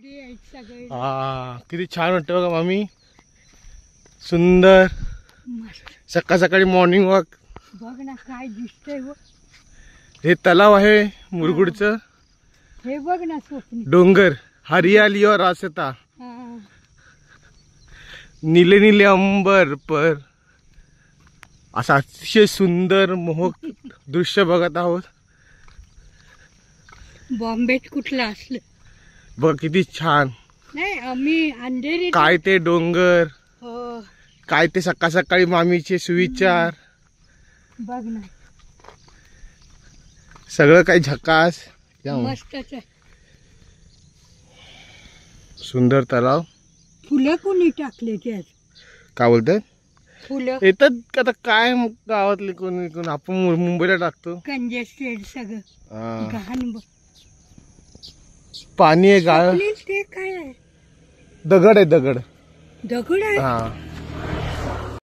हा किती छान वाटतं बघा मामी. सुंदर सकाळ सकाळी मॉर्निंग वॉक. बघ ना काय दिसतंय. हे तलाव आहे मुरगुडचं. हे बघ ना स्वप्न. डोंगर हरियाली और रास्ता. नीले नीले अंबर पर असं अतिशय सुंदर मोहक दृश्य बघत आहोत. बॉम्बेत कुठलं असलं बघ किती छान. नाही आम्ही अंधेरी. काय ते डोंगर. हो काय ते सकाळ सकाळी मामीचे सुविचार. बघ ना सगळं काही झकास. मस्तच आहे. सुंदर तलाव. फुलं कोणी टाकले त्यात. काय बोलतात फुलं येतात आता काय गावातले कोणी कोण. आपण मुंबईला टाकतो. कंजेस्टेड सगळं घाण. पाणी आहे गाळ. ते काय आहे. दगड आहे दगड. दगड आहे. हा